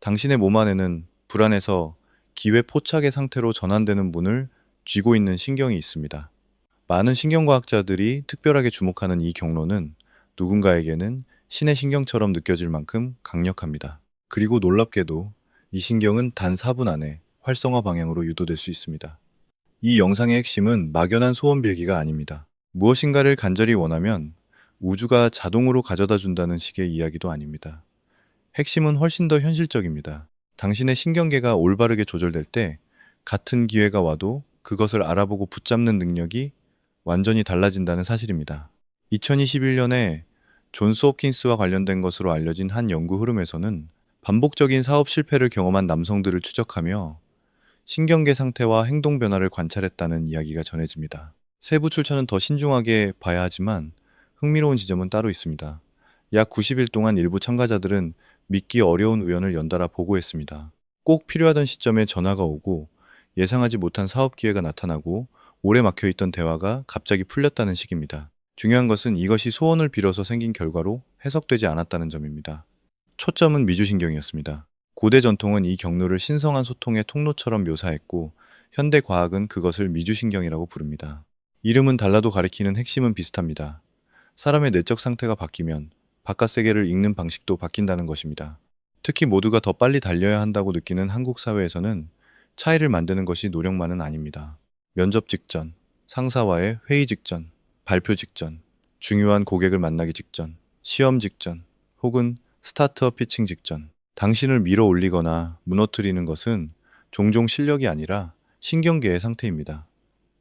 당신의 몸 안에는 불안해서 기회 포착의 상태로 전환되는 문을 쥐고 있는 신경이 있습니다. 많은 신경과학자들이 특별하게 주목하는 이 경로는 누군가에게는 신의 신경처럼 느껴질 만큼 강력합니다. 그리고 놀랍게도 이 신경은 단 4분 안에 활성화 방향으로 유도될 수 있습니다. 이 영상의 핵심은 막연한 소원 빌기가 아닙니다. 무엇인가를 간절히 원하면 우주가 자동으로 가져다 준다는 식의 이야기도 아닙니다. 핵심은 훨씬 더 현실적입니다. 당신의 신경계가 올바르게 조절될 때 같은 기회가 와도 그것을 알아보고 붙잡는 능력이 완전히 달라진다는 사실입니다. 2021년에 존스 홉킨스와 관련된 것으로 알려진 한 연구 흐름에서는 반복적인 사업 실패를 경험한 남성들을 추적하며 신경계 상태와 행동 변화를 관찰했다는 이야기가 전해집니다. 세부 출처는 더 신중하게 봐야 하지만 흥미로운 지점은 따로 있습니다. 약 90일 동안 일부 참가자들은 믿기 어려운 우연을 연달아 보고했습니다. 꼭 필요하던 시점에 전화가 오고 예상하지 못한 사업 기회가 나타나고 오래 막혀있던 대화가 갑자기 풀렸다는 식입니다. 중요한 것은 이것이 소원을 빌어서 생긴 결과로 해석되지 않았다는 점입니다. 초점은 미주신경이었습니다. 고대 전통은 이 경로를 신성한 소통의 통로처럼 묘사했고 현대 과학은 그것을 미주신경이라고 부릅니다. 이름은 달라도 가리키는 핵심은 비슷합니다. 사람의 내적 상태가 바뀌면 바깥 세계를 읽는 방식도 바뀐다는 것입니다. 특히 모두가 더 빨리 달려야 한다고 느끼는 한국 사회에서는 차이를 만드는 것이 노력만은 아닙니다. 면접 직전, 상사와의 회의 직전, 발표 직전, 중요한 고객을 만나기 직전, 시험 직전, 혹은 스타트업 피칭 직전, 당신을 밀어 올리거나 무너뜨리는 것은 종종 실력이 아니라 신경계의 상태입니다.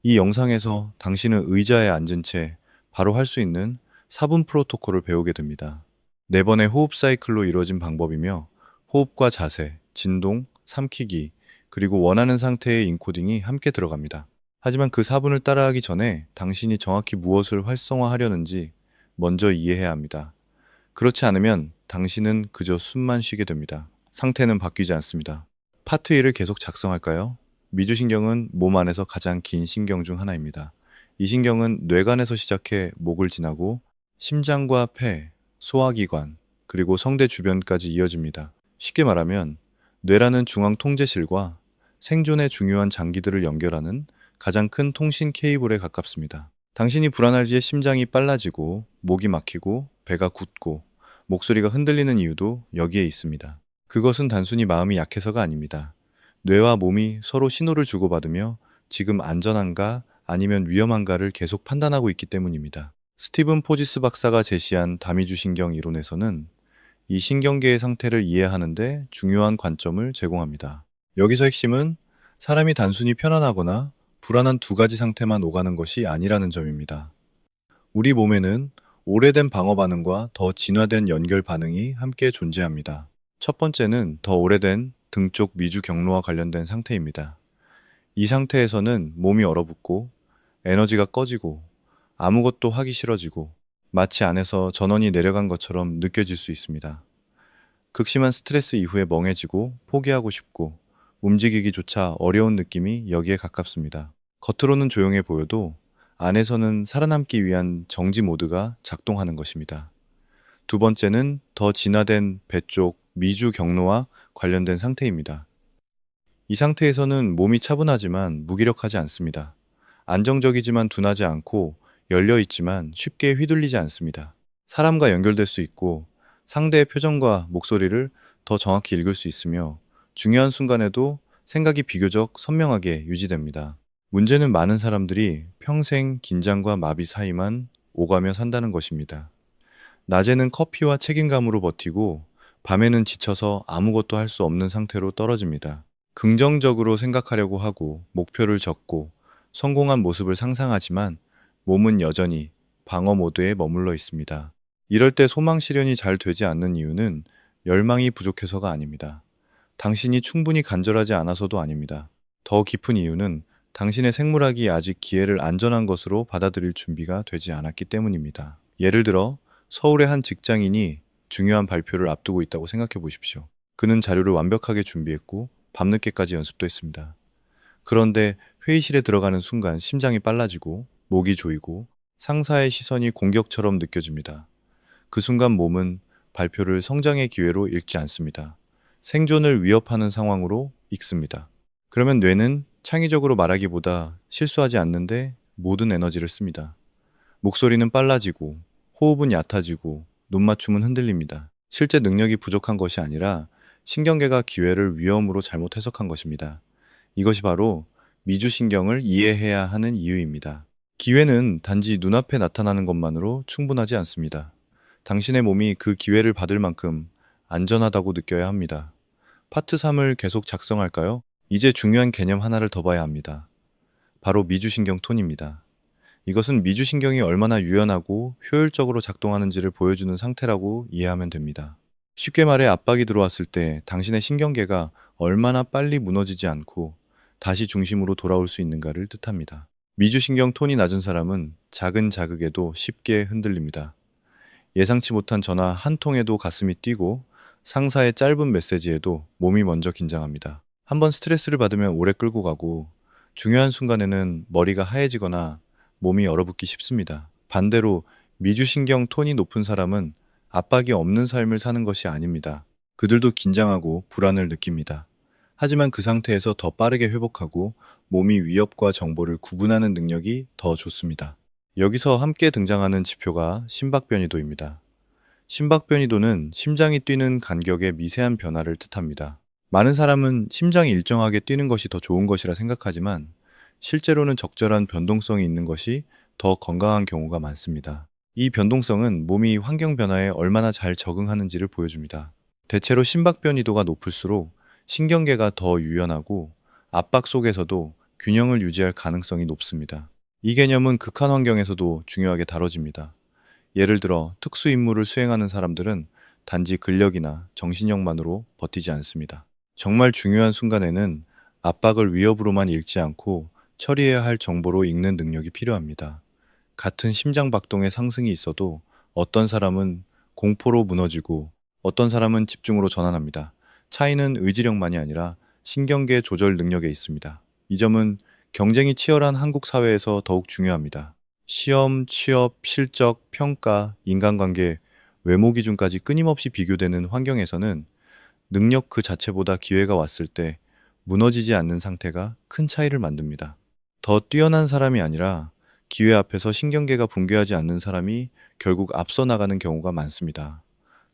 이 영상에서 당신은 의자에 앉은 채 바로 할 수 있는 4분 프로토콜을 배우게 됩니다. 4번의 호흡 사이클로 이루어진 방법이며 호흡과 자세, 진동, 삼키기, 그리고 원하는 상태의 인코딩이 함께 들어갑니다. 하지만 그 4분을 따라하기 전에 당신이 정확히 무엇을 활성화하려는지 먼저 이해해야 합니다. 그렇지 않으면 당신은 그저 숨만 쉬게 됩니다. 상태는 바뀌지 않습니다. 파트 1을 계속 작성할까요? 미주신경은 몸 안에서 가장 긴 신경 중 하나입니다. 이 신경은 뇌관에서 시작해 목을 지나고 심장과 폐, 소화기관, 그리고 성대 주변까지 이어집니다. 쉽게 말하면 뇌라는 중앙 통제실과 생존에 중요한 장기들을 연결하는 가장 큰 통신 케이블에 가깝습니다. 당신이 불안할 때 심장이 빨라지고 목이 막히고 배가 굳고 목소리가 흔들리는 이유도 여기에 있습니다. 그것은 단순히 마음이 약해서가 아닙니다. 뇌와 몸이 서로 신호를 주고받으며 지금 안전한가 아니면 위험한가를 계속 판단하고 있기 때문입니다. 스티븐 포지스 박사가 제시한 다미주 신경 이론에서는 이 신경계의 상태를 이해하는데 중요한 관점을 제공합니다. 여기서 핵심은 사람이 단순히 편안하거나 불안한 두 가지 상태만 오가는 것이 아니라는 점입니다. 우리 몸에는 오래된 방어 반응과 더 진화된 연결 반응이 함께 존재합니다. 첫 번째는 더 오래된 등 쪽 미주 경로와 관련된 상태입니다. 이 상태에서는 몸이 얼어붙고 에너지가 꺼지고 아무것도 하기 싫어지고 마치 안에서 전원이 내려간 것처럼 느껴질 수 있습니다. 극심한 스트레스 이후에 멍해지고 포기하고 싶고 움직이기조차 어려운 느낌이 여기에 가깝습니다. 겉으로는 조용해 보여도 안에서는 살아남기 위한 정지 모드가 작동하는 것입니다. 두 번째는 더 진화된 배 쪽 미주 경로와 관련된 상태입니다. 이 상태에서는 몸이 차분하지만 무기력하지 않습니다. 안정적이지만 둔하지 않고 열려 있지만 쉽게 휘둘리지 않습니다. 사람과 연결될 수 있고 상대의 표정과 목소리를 더 정확히 읽을 수 있으며 중요한 순간에도 생각이 비교적 선명하게 유지됩니다. 문제는 많은 사람들이 평생 긴장과 마비 사이만 오가며 산다는 것입니다. 낮에는 커피와 책임감으로 버티고 밤에는 지쳐서 아무것도 할 수 없는 상태로 떨어집니다. 긍정적으로 생각하려고 하고 목표를 적고 성공한 모습을 상상하지만 몸은 여전히 방어 모드에 머물러 있습니다. 이럴 때 소망 실현이 잘 되지 않는 이유는 열망이 부족해서가 아닙니다. 당신이 충분히 간절하지 않아서도 아닙니다. 더 깊은 이유는 당신의 생물학이 아직 기회를 안전한 것으로 받아들일 준비가 되지 않았기 때문입니다. 예를 들어 서울의 한 직장인이 중요한 발표를 앞두고 있다고 생각해 보십시오. 그는 자료를 완벽하게 준비했고 밤늦게까지 연습도 했습니다. 그런데 회의실에 들어가는 순간 심장이 빨라지고 목이 조이고 상사의 시선이 공격처럼 느껴집니다. 그 순간 몸은 발표를 성장의 기회로 읽지 않습니다. 생존을 위협하는 상황으로 익습니다. 그러면 뇌는 창의적으로 말하기보다 실수하지 않는데 모든 에너지를 씁니다. 목소리는 빨라지고, 호흡은 얕아지고, 눈 맞춤은 흔들립니다. 실제 능력이 부족한 것이 아니라 신경계가 기회를 위험으로 잘못 해석한 것입니다. 이것이 바로 미주신경을 이해해야 하는 이유입니다. 기회는 단지 눈앞에 나타나는 것만으로 충분하지 않습니다. 당신의 몸이 그 기회를 받을 만큼 안전하다고 느껴야 합니다. 파트 3을 계속 작성할까요? 이제 중요한 개념 하나를 더 봐야 합니다. 바로 미주신경 톤입니다. 이것은 미주신경이 얼마나 유연하고 효율적으로 작동하는지를 보여주는 상태라고 이해하면 됩니다. 쉽게 말해 압박이 들어왔을 때 당신의 신경계가 얼마나 빨리 무너지지 않고 다시 중심으로 돌아올 수 있는가를 뜻합니다. 미주신경 톤이 낮은 사람은 작은 자극에도 쉽게 흔들립니다. 예상치 못한 전화 한 통에도 가슴이 뛰고 상사의 짧은 메시지에도 몸이 먼저 긴장합니다. 한번 스트레스를 받으면 오래 끌고 가고 중요한 순간에는 머리가 하얘지거나 몸이 얼어붙기 쉽습니다. 반대로 미주신경 톤이 높은 사람은 압박이 없는 삶을 사는 것이 아닙니다. 그들도 긴장하고 불안을 느낍니다. 하지만 그 상태에서 더 빠르게 회복하고 몸이 위협과 정보를 구분하는 능력이 더 좋습니다. 여기서 함께 등장하는 지표가 심박변이도입니다. 심박변이도는 심장이 뛰는 간격의 미세한 변화를 뜻합니다. 많은 사람은 심장이 일정하게 뛰는 것이 더 좋은 것이라 생각하지만 실제로는 적절한 변동성이 있는 것이 더 건강한 경우가 많습니다. 이 변동성은 몸이 환경 변화에 얼마나 잘 적응하는지를 보여줍니다. 대체로 심박 변이도가 높을수록 신경계가 더 유연하고 압박 속에서도 균형을 유지할 가능성이 높습니다. 이 개념은 극한 환경에서도 중요하게 다뤄집니다. 예를 들어 특수 임무를 수행하는 사람들은 단지 근력이나 정신력만으로 버티지 않습니다. 정말 중요한 순간에는 압박을 위협으로만 읽지 않고 처리해야 할 정보로 읽는 능력이 필요합니다. 같은 심장 박동의 상승이 있어도 어떤 사람은 공포로 무너지고 어떤 사람은 집중으로 전환합니다. 차이는 의지력만이 아니라 신경계 조절 능력에 있습니다. 이 점은 경쟁이 치열한 한국 사회에서 더욱 중요합니다. 시험, 취업, 실적, 평가, 인간관계, 외모 기준까지 끊임없이 비교되는 환경에서는 능력 그 자체보다 기회가 왔을 때 무너지지 않는 상태가 큰 차이를 만듭니다. 더 뛰어난 사람이 아니라 기회 앞에서 신경계가 붕괴하지 않는 사람이 결국 앞서 나가는 경우가 많습니다.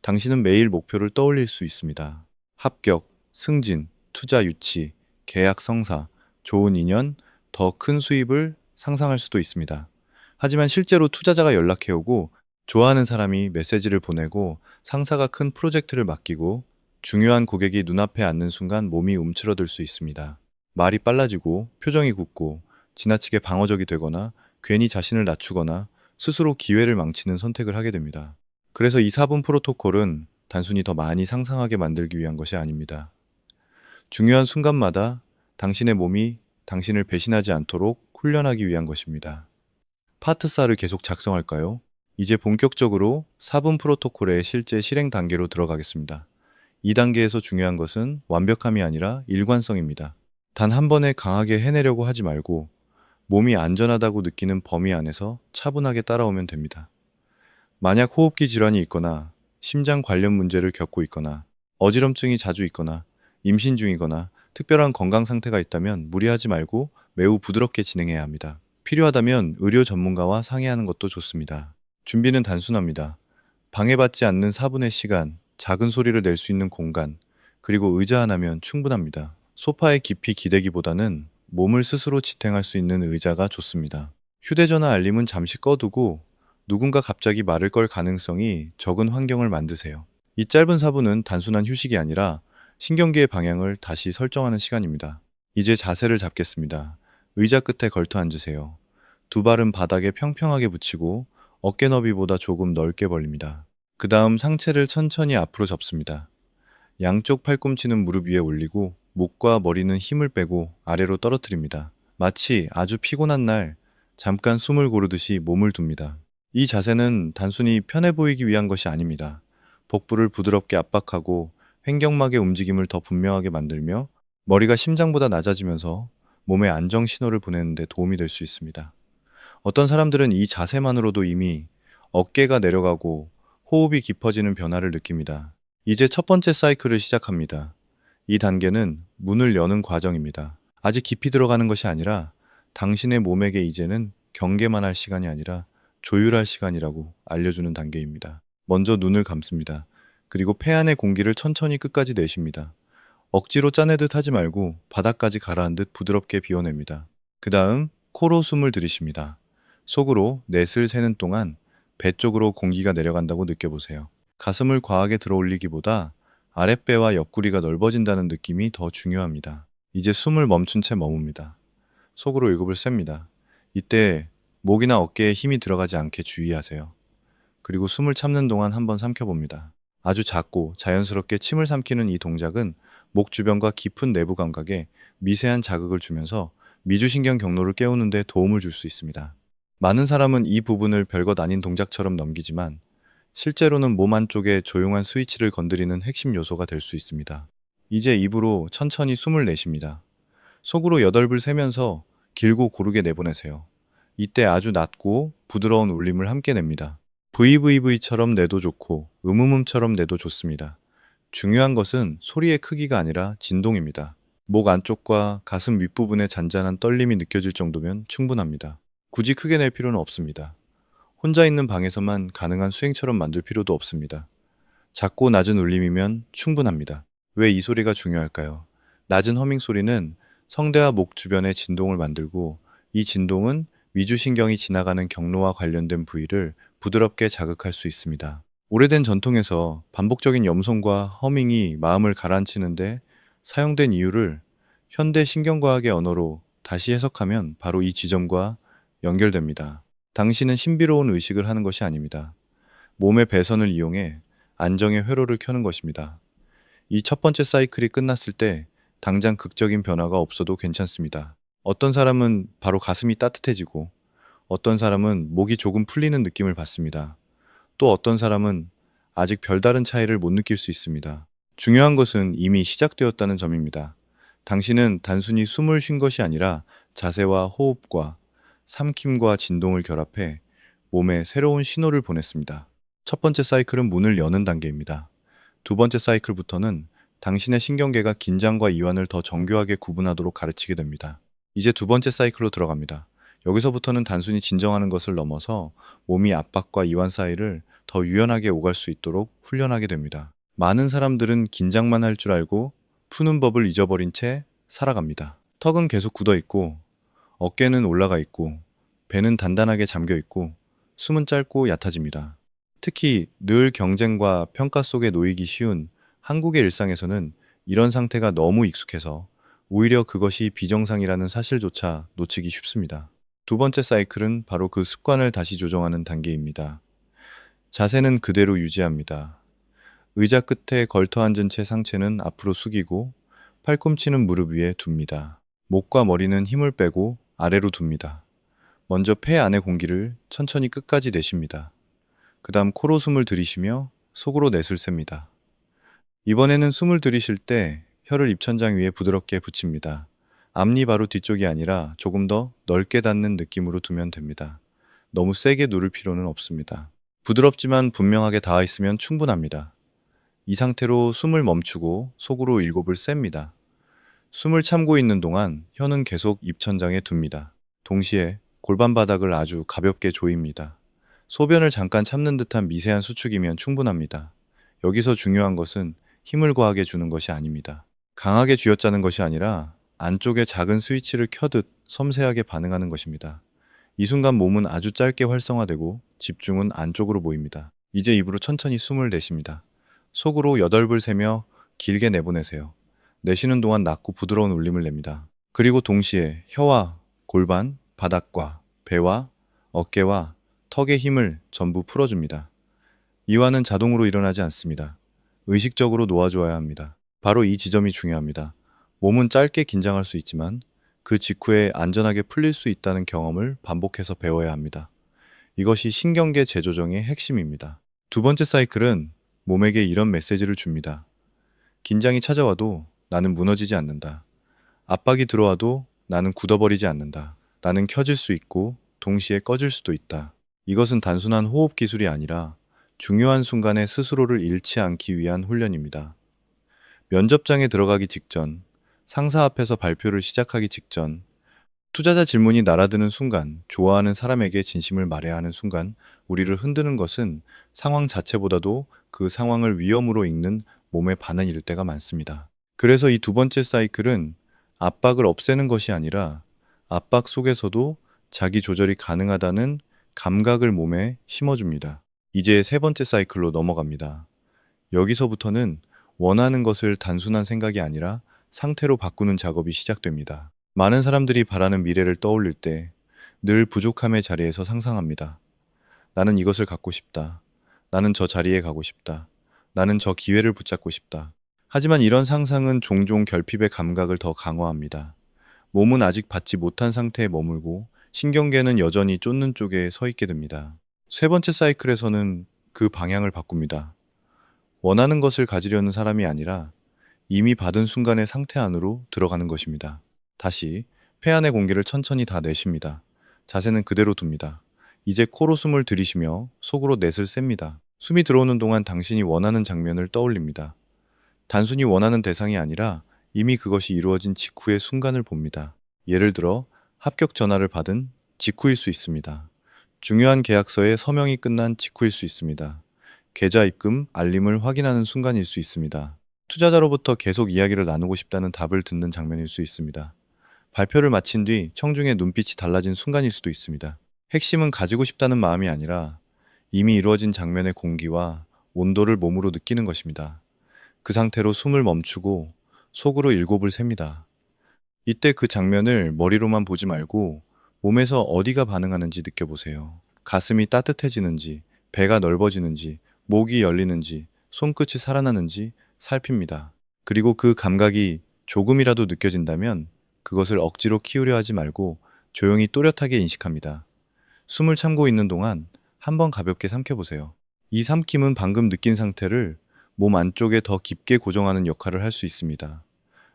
당신은 매일 목표를 떠올릴 수 있습니다. 합격, 승진, 투자 유치, 계약 성사, 좋은 인연, 더 큰 수입을 상상할 수도 있습니다. 하지만 실제로 투자자가 연락해오고 좋아하는 사람이 메시지를 보내고 상사가 큰 프로젝트를 맡기고 중요한 고객이 눈앞에 앉는 순간 몸이 움츠러들 수 있습니다. 말이 빨라지고 표정이 굳고 지나치게 방어적이 되거나 괜히 자신을 낮추거나 스스로 기회를 망치는 선택을 하게 됩니다. 그래서 이 4분 프로토콜은 단순히 더 많이 상상하게 만들기 위한 것이 아닙니다. 중요한 순간마다 당신의 몸이 당신을 배신하지 않도록 훈련하기 위한 것입니다. 파트 4를 계속 작성할까요? 이제 본격적으로 4분 프로토콜의 실제 실행 단계로 들어가겠습니다. 이 단계에서 중요한 것은 완벽함이 아니라 일관성입니다. 단 한 번에 강하게 해내려고 하지 말고 몸이 안전하다고 느끼는 범위 안에서 차분하게 따라오면 됩니다. 만약 호흡기 질환이 있거나 심장 관련 문제를 겪고 있거나 어지럼증이 자주 있거나 임신 중이거나 특별한 건강 상태가 있다면 무리하지 말고 매우 부드럽게 진행해야 합니다. 필요하다면 의료 전문가와 상의하는 것도 좋습니다. 준비는 단순합니다. 방해받지 않는 4분의 시간, 작은 소리를 낼 수 있는 공간, 그리고 의자 하나면 충분합니다. 소파에 깊이 기대기보다는 몸을 스스로 지탱할 수 있는 의자가 좋습니다. 휴대전화 알림은 잠시 꺼두고 누군가 갑자기 말을 걸 가능성이 적은 환경을 만드세요. 이 짧은 4분은 단순한 휴식이 아니라 신경계의 방향을 다시 설정하는 시간입니다. 이제 자세를 잡겠습니다. 의자 끝에 걸터 앉으세요. 두 발은 바닥에 평평하게 붙이고 어깨 너비보다 조금 넓게 벌립니다. 그 다음 상체를 천천히 앞으로 접습니다. 양쪽 팔꿈치는 무릎 위에 올리고 목과 머리는 힘을 빼고 아래로 떨어뜨립니다. 마치 아주 피곤한 날 잠깐 숨을 고르듯이 몸을 둡니다. 이 자세는 단순히 편해 보이기 위한 것이 아닙니다. 복부를 부드럽게 압박하고 횡격막의 움직임을 더 분명하게 만들며 머리가 심장보다 낮아지면서 몸에 안정 신호를 보내는 데 도움이 될 수 있습니다. 어떤 사람들은 이 자세만으로도 이미 어깨가 내려가고 호흡이 깊어지는 변화를 느낍니다. 이제 첫 번째 사이클을 시작합니다. 이 단계는 문을 여는 과정입니다. 아직 깊이 들어가는 것이 아니라 당신의 몸에게 이제는 경계만 할 시간이 아니라 조율할 시간이라고 알려주는 단계입니다. 먼저 눈을 감습니다. 그리고 폐 안의 공기를 천천히 끝까지 내쉽니다. 억지로 짜내듯 하지 말고 바닥까지 가라앉 듯 부드럽게 비워냅니다. 그 다음 코로 숨을 들이쉽니다. 속으로 넷을 세는 동안 배 쪽으로 공기가 내려간다고 느껴보세요. 가슴을 과하게 들어올리기보다 아랫배와 옆구리가 넓어진다는 느낌이 더 중요합니다. 이제 숨을 멈춘 채 머뭅니다. 속으로 7을 셉니다. 이때 목이나 어깨에 힘이 들어가지 않게 주의하세요. 그리고 숨을 참는 동안 한번 삼켜봅니다. 아주 작고 자연스럽게 침을 삼키는 이 동작은 목 주변과 깊은 내부 감각에 미세한 자극을 주면서 미주신경 경로를 깨우는 데 도움을 줄 수 있습니다. 많은 사람은 이 부분을 별것 아닌 동작처럼 넘기지만 실제로는 몸 안쪽에 조용한 스위치를 건드리는 핵심 요소가 될 수 있습니다. 이제 입으로 천천히 숨을 내쉽니다. 속으로 8을 세면서 길고 고르게 내보내세요. 이때 아주 낮고 부드러운 울림을 함께 냅니다. VVV처럼 내도 좋고 음음음처럼 내도 좋습니다. 중요한 것은 소리의 크기가 아니라 진동입니다. 목 안쪽과 가슴 윗부분에 잔잔한 떨림이 느껴질 정도면 충분합니다. 굳이 크게 낼 필요는 없습니다. 혼자 있는 방에서만 가능한 수행처럼 만들 필요도 없습니다. 작고 낮은 울림이면 충분합니다. 왜 이 소리가 중요할까요? 낮은 허밍 소리는 성대와 목 주변의 진동을 만들고 이 진동은 위주신경이 지나가는 경로와 관련된 부위를 부드럽게 자극할 수 있습니다. 오래된 전통에서 반복적인 염송과 허밍이 마음을 가라앉히는데 사용된 이유를 현대 신경과학의 언어로 다시 해석하면 바로 이 지점과 연결됩니다. 당신은 신비로운 의식을 하는 것이 아닙니다. 몸의 배선을 이용해 안정의 회로를 켜는 것입니다. 이 첫 번째 사이클이 끝났을 때 당장 극적인 변화가 없어도 괜찮습니다. 어떤 사람은 바로 가슴이 따뜻해지고 어떤 사람은 목이 조금 풀리는 느낌을 받습니다. 또 어떤 사람은 아직 별다른 차이를 못 느낄 수 있습니다. 중요한 것은 이미 시작되었다는 점입니다. 당신은 단순히 숨을 쉰 것이 아니라 자세와 호흡과 삼킴과 진동을 결합해 몸에 새로운 신호를 보냈습니다. 첫 번째 사이클은 문을 여는 단계입니다. 두 번째 사이클부터는 당신의 신경계가 긴장과 이완을 더 정교하게 구분하도록 가르치게 됩니다. 이제 두 번째 사이클로 들어갑니다. 여기서부터는 단순히 진정하는 것을 넘어서 몸이 압박과 이완 사이를 더 유연하게 오갈 수 있도록 훈련하게 됩니다. 많은 사람들은 긴장만 할 줄 알고 푸는 법을 잊어버린 채 살아갑니다. 턱은 계속 굳어 있고 어깨는 올라가 있고 배는 단단하게 잠겨 있고 숨은 짧고 얕아집니다. 특히 늘 경쟁과 평가 속에 놓이기 쉬운 한국의 일상에서는 이런 상태가 너무 익숙해서 오히려 그것이 비정상이라는 사실조차 놓치기 쉽습니다. 두 번째 사이클은 바로 그 습관을 다시 조정하는 단계입니다. 자세는 그대로 유지합니다. 의자 끝에 걸터 앉은 채 상체는 앞으로 숙이고 팔꿈치는 무릎 위에 둡니다. 목과 머리는 힘을 빼고 아래로 둡니다. 먼저 폐 안의 공기를 천천히 끝까지 내쉽니다. 그 다음 코로 숨을 들이쉬며 속으로 넷을 셉니다. 이번에는 숨을 들이쉴 때 혀를 입천장 위에 부드럽게 붙입니다. 앞니 바로 뒤쪽이 아니라 조금 더 넓게 닿는 느낌으로 두면 됩니다. 너무 세게 누를 필요는 없습니다. 부드럽지만 분명하게 닿아 있으면 충분합니다. 이 상태로 숨을 멈추고 속으로 7을 셉니다. 숨을 참고 있는 동안 혀는 계속 입천장에 둡니다. 동시에 골반 바닥을 아주 가볍게 조입니다. 소변을 잠깐 참는 듯한 미세한 수축이면 충분합니다. 여기서 중요한 것은 힘을 과하게 주는 것이 아닙니다. 강하게 쥐어짜는 것이 아니라 안쪽에 작은 스위치를 켜듯 섬세하게 반응하는 것입니다. 이 순간 몸은 아주 짧게 활성화되고 집중은 안쪽으로 모입니다. 이제 입으로 천천히 숨을 내쉽니다. 속으로 8을 세며 길게 내보내세요. 내쉬는 동안 낮고 부드러운 울림을 냅니다. 그리고 동시에 혀와 골반, 바닥과 배와 어깨와 턱의 힘을 전부 풀어줍니다. 이완은 자동으로 일어나지 않습니다. 의식적으로 놓아주어야 합니다. 바로 이 지점이 중요합니다. 몸은 짧게 긴장할 수 있지만 그 직후에 안전하게 풀릴 수 있다는 경험을 반복해서 배워야 합니다. 이것이 신경계 재조정의 핵심입니다. 두 번째 사이클은 몸에게 이런 메시지를 줍니다. 긴장이 찾아와도 나는 무너지지 않는다. 압박이 들어와도 나는 굳어버리지 않는다. 나는 켜질 수 있고 동시에 꺼질 수도 있다. 이것은 단순한 호흡 기술이 아니라 중요한 순간에 스스로를 잃지 않기 위한 훈련입니다. 면접장에 들어가기 직전, 상사 앞에서 발표를 시작하기 직전, 투자자 질문이 날아드는 순간, 좋아하는 사람에게 진심을 말해야 하는 순간, 우리를 흔드는 것은 상황 자체보다도 그 상황을 위험으로 읽는 몸의 반응일 때가 많습니다. 그래서 이 두 번째 사이클은 압박을 없애는 것이 아니라 압박 속에서도 자기 조절이 가능하다는 감각을 몸에 심어줍니다. 이제 세 번째 사이클로 넘어갑니다. 여기서부터는 원하는 것을 단순한 생각이 아니라 상태로 바꾸는 작업이 시작됩니다. 많은 사람들이 바라는 미래를 떠올릴 때 늘 부족함의 자리에서 상상합니다. 나는 이것을 갖고 싶다. 나는 저 자리에 가고 싶다. 나는 저 기회를 붙잡고 싶다. 하지만 이런 상상은 종종 결핍의 감각을 더 강화합니다. 몸은 아직 받지 못한 상태에 머물고 신경계는 여전히 쫓는 쪽에 서 있게 됩니다. 세 번째 사이클에서는 그 방향을 바꿉니다. 원하는 것을 가지려는 사람이 아니라 이미 받은 순간의 상태 안으로 들어가는 것입니다. 다시 폐 안의 공기를 천천히 다 내쉽니다. 자세는 그대로 둡니다. 이제 코로 숨을 들이쉬며 속으로 넷을 셉니다. 숨이 들어오는 동안 당신이 원하는 장면을 떠올립니다. 단순히 원하는 대상이 아니라 이미 그것이 이루어진 직후의 순간을 봅니다. 예를 들어 합격 전화를 받은 직후일 수 있습니다. 중요한 계약서에 서명이 끝난 직후일 수 있습니다. 계좌 입금 알림을 확인하는 순간일 수 있습니다. 투자자로부터 계속 이야기를 나누고 싶다는 답을 듣는 장면일 수 있습니다. 발표를 마친 뒤 청중의 눈빛이 달라진 순간일 수도 있습니다. 핵심은 가지고 싶다는 마음이 아니라 이미 이루어진 장면의 공기와 온도를 몸으로 느끼는 것입니다. 그 상태로 숨을 멈추고 속으로 7을 셉니다. 이때 그 장면을 머리로만 보지 말고 몸에서 어디가 반응하는지 느껴보세요. 가슴이 따뜻해지는지, 배가 넓어지는지, 목이 열리는지, 손끝이 살아나는지 살핍니다. 그리고 그 감각이 조금이라도 느껴진다면 그것을 억지로 키우려 하지 말고 조용히 또렷하게 인식합니다. 숨을 참고 있는 동안 한번 가볍게 삼켜보세요. 이 삼킴은 방금 느낀 상태를 몸 안쪽에 더 깊게 고정하는 역할을 할 수 있습니다.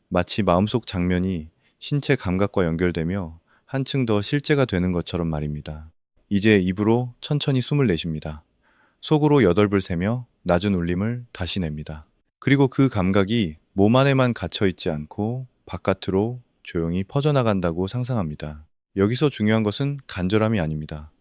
마치 마음속 장면이 신체 감각과 연결되며 한층 더 실제가 되는 것처럼 말입니다. 이제 입으로 천천히 숨을 내쉽니다. 속으로 8을 세며 낮은 울림을 다시 냅니다. 그리고 그 감각이 몸 안에만 갇혀 있지 않고 바깥으로 조용히 퍼져나간다고 상상합니다. 여기서 중요한 것은 간절함이 아닙니다.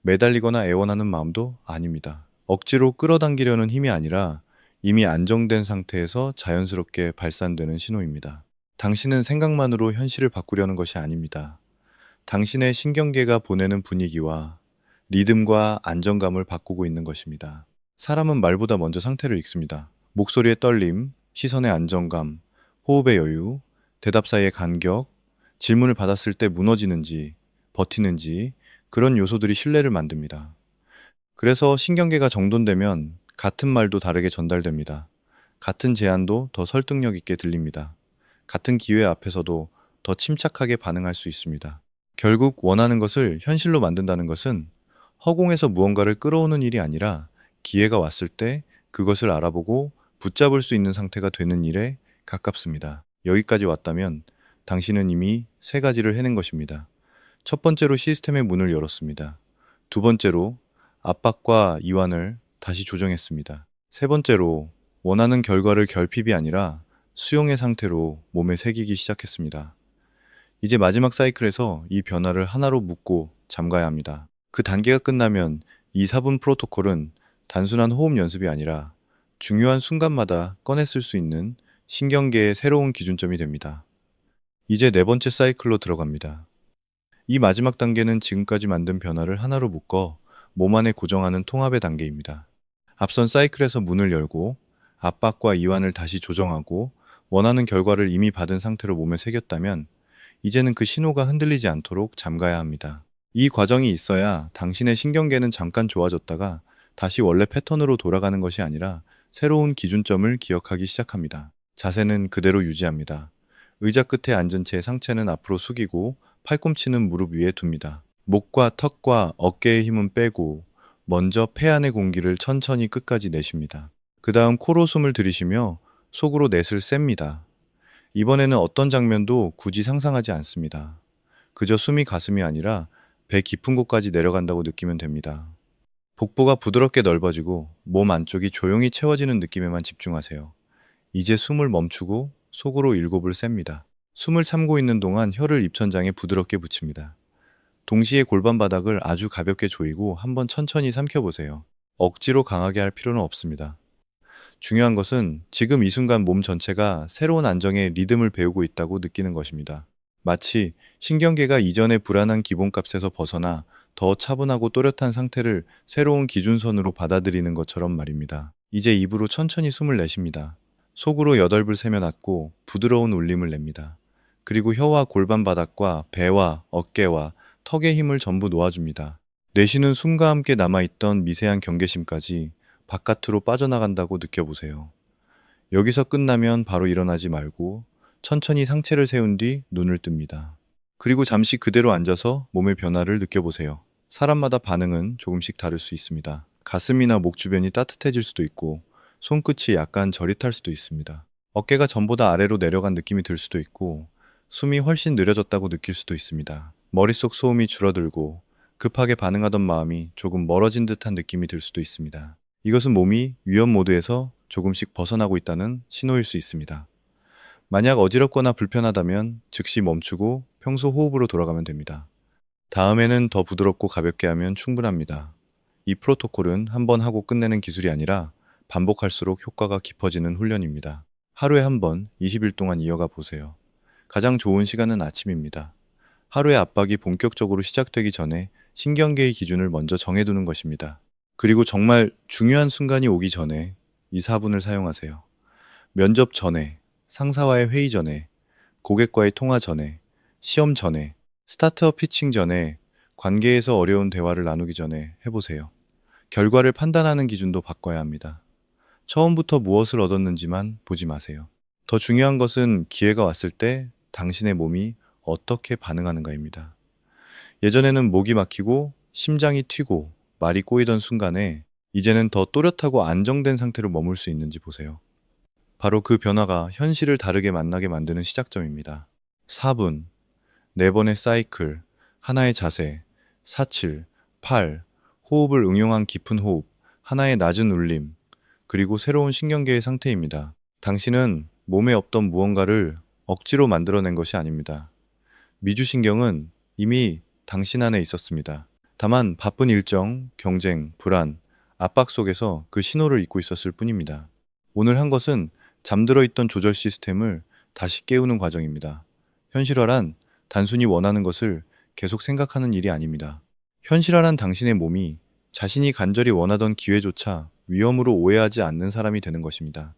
매달리거나 애원하는 마음도 아닙니다. 억지로 끌어당기려는 힘이 아니라 이미 안정된 상태에서 자연스럽게 발산되는 신호입니다. 당신은 생각만으로 현실을 바꾸려는 것이 아닙니다. 당신의 신경계가 보내는 분위기와 리듬과 안정감을 바꾸고 있는 것입니다. 사람은 말보다 먼저 상태를 읽습니다. 목소리의 떨림, 시선의 안정감, 호흡의 여유, 대답 사이의 간격, 질문을 받았을 때 무너지는지, 버티는지 그런 요소들이 신뢰를 만듭니다. 그래서 신경계가 정돈되면 같은 말도 다르게 전달됩니다. 같은 제안도 더 설득력 있게 들립니다. 같은 기회 앞에서도 더 침착하게 반응할 수 있습니다. 결국 원하는 것을 현실로 만든다는 것은 허공에서 무언가를 끌어오는 일이 아니라 기회가 왔을 때 그것을 알아보고 붙잡을 수 있는 상태가 되는 일에 가깝습니다. 여기까지 왔다면 당신은 이미 3가지를 해낸 것입니다. 첫 번째로 시스템의 문을 열었습니다. 두 번째로 압박과 이완을 다시 조정했습니다. 세 번째로 원하는 결과를 결핍이 아니라 수용의 상태로 몸에 새기기 시작했습니다. 이제 마지막 사이클에서 이 변화를 하나로 묶고 잠가야 합니다. 그 단계가 끝나면 이 4분 프로토콜은 단순한 호흡 연습이 아니라 중요한 순간마다 꺼내 쓸 수 있는 신경계의 새로운 기준점이 됩니다. 이제 네 번째 사이클로 들어갑니다. 이 마지막 단계는 지금까지 만든 변화를 하나로 묶어 몸 안에 고정하는 통합의 단계입니다. 앞선 사이클에서 문을 열고 압박과 이완을 다시 조정하고 원하는 결과를 이미 받은 상태로 몸에 새겼다면 이제는 그 신호가 흔들리지 않도록 잠가야 합니다. 이 과정이 있어야 당신의 신경계는 잠깐 좋아졌다가 다시 원래 패턴으로 돌아가는 것이 아니라 새로운 기준점을 기억하기 시작합니다. 자세는 그대로 유지합니다. 의자 끝에 앉은 채 상체는 앞으로 숙이고 팔꿈치는 무릎 위에 둡니다. 목과 턱과 어깨의 힘은 빼고 먼저 폐 안의 공기를 천천히 끝까지 내쉽니다. 그 다음 코로 숨을 들이쉬며 속으로 넷을 셉니다. 이번에는 어떤 장면도 굳이 상상하지 않습니다. 그저 숨이 가슴이 아니라 배 깊은 곳까지 내려간다고 느끼면 됩니다. 복부가 부드럽게 넓어지고 몸 안쪽이 조용히 채워지는 느낌에만 집중하세요. 이제 숨을 멈추고 속으로 7을 셉니다. 숨을 참고 있는 동안 혀를 입천장에 부드럽게 붙입니다. 동시에 골반 바닥을 아주 가볍게 조이고 한번 천천히 삼켜보세요. 억지로 강하게 할 필요는 없습니다. 중요한 것은 지금 이 순간 몸 전체가 새로운 안정의 리듬을 배우고 있다고 느끼는 것입니다. 마치 신경계가 이전의 불안한 기본값에서 벗어나 더 차분하고 또렷한 상태를 새로운 기준선으로 받아들이는 것처럼 말입니다. 이제 입으로 천천히 숨을 내쉽니다. 속으로 8을 세며 낳고 부드러운 울림을 냅니다. 그리고 혀와 골반 바닥과 배와 어깨와 턱의 힘을 전부 놓아줍니다. 내쉬는 숨과 함께 남아있던 미세한 경계심까지 바깥으로 빠져나간다고 느껴보세요. 여기서 끝나면 바로 일어나지 말고 천천히 상체를 세운 뒤 눈을 뜹니다. 그리고 잠시 그대로 앉아서 몸의 변화를 느껴보세요. 사람마다 반응은 조금씩 다를 수 있습니다. 가슴이나 목 주변이 따뜻해질 수도 있고 손끝이 약간 저릿할 수도 있습니다. 어깨가 전보다 아래로 내려간 느낌이 들 수도 있고 숨이 훨씬 느려졌다고 느낄 수도 있습니다. 머릿속 소음이 줄어들고 급하게 반응하던 마음이 조금 멀어진 듯한 느낌이 들 수도 있습니다. 이것은 몸이 위험 모드에서 조금씩 벗어나고 있다는 신호일 수 있습니다. 만약 어지럽거나 불편하다면 즉시 멈추고 평소 호흡으로 돌아가면 됩니다. 다음에는 더 부드럽고 가볍게 하면 충분합니다. 이 프로토콜은 한 번 하고 끝내는 기술이 아니라 반복할수록 효과가 깊어지는 훈련입니다. 하루에 한 번 20일 동안 이어가 보세요. 가장 좋은 시간은 아침입니다. 하루의 압박이 본격적으로 시작되기 전에 신경계의 기준을 먼저 정해두는 것입니다. 그리고 정말 중요한 순간이 오기 전에 이 4분을 사용하세요. 면접 전에, 상사와의 회의 전에, 고객과의 통화 전에, 시험 전에, 스타트업 피칭 전에, 관계에서 어려운 대화를 나누기 전에 해보세요. 결과를 판단하는 기준도 바꿔야 합니다. 처음부터 무엇을 얻었는지만 보지 마세요. 더 중요한 것은 기회가 왔을 때 당신의 몸이 어떻게 반응하는가입니다. 예전에는 목이 막히고 심장이 튀고 말이 꼬이던 순간에 이제는 더 또렷하고 안정된 상태로 머물 수 있는지 보세요. 바로 그 변화가 현실을 다르게 만나게 만드는 시작점입니다. 4분, 4번의 사이클, 하나의 자세, 4-7, 8, 호흡을 응용한 깊은 호흡, 하나의 낮은 울림, 그리고 새로운 신경계의 상태입니다. 당신은 몸에 없던 무언가를 억지로 만들어낸 것이 아닙니다. 미주신경은 이미 당신 안에 있었습니다. 다만 바쁜 일정, 경쟁, 불안, 압박 속에서 그 신호를 잊고 있었을 뿐입니다. 오늘 한 것은 잠들어 있던 조절 시스템을 다시 깨우는 과정입니다. 현실화란 단순히 원하는 것을 계속 생각하는 일이 아닙니다. 현실화란 당신의 몸이 자신이 간절히 원하던 기회조차 위험으로 오해하지 않는 사람이 되는 것입니다.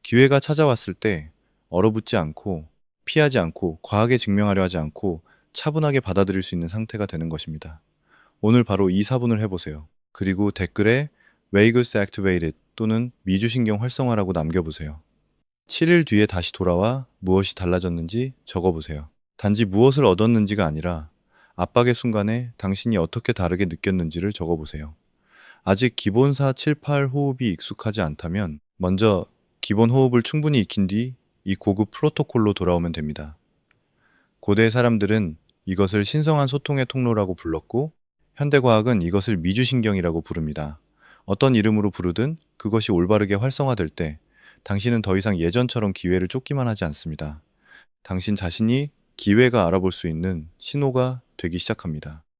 기회가 찾아왔을 때 얼어붙지 않고 피하지 않고 과하게 증명하려 하지 않고 차분하게 받아들일 수 있는 상태가 되는 것입니다. 오늘 바로 이 4분을 해보세요. 그리고 댓글에 Vagus Activated 또는 미주신경 활성화라고 남겨보세요. 7일 뒤에 다시 돌아와 무엇이 달라졌는지 적어보세요. 단지 무엇을 얻었는지가 아니라 압박의 순간에 당신이 어떻게 다르게 느꼈는지를 적어보세요. 아직 기본 4, 7, 8 호흡이 익숙하지 않다면 먼저 기본 호흡을 충분히 익힌 뒤 이 고급 프로토콜로 돌아오면 됩니다. 고대 사람들은 이것을 신성한 소통의 통로라고 불렀고 현대과학은 이것을 미주신경이라고 부릅니다. 어떤 이름으로 부르든 그것이 올바르게 활성화될 때 당신은 더 이상 예전처럼 기회를 쫓기만 하지 않습니다. 당신 자신이 기회가 알아볼 수 있는 신호가 되기 시작합니다.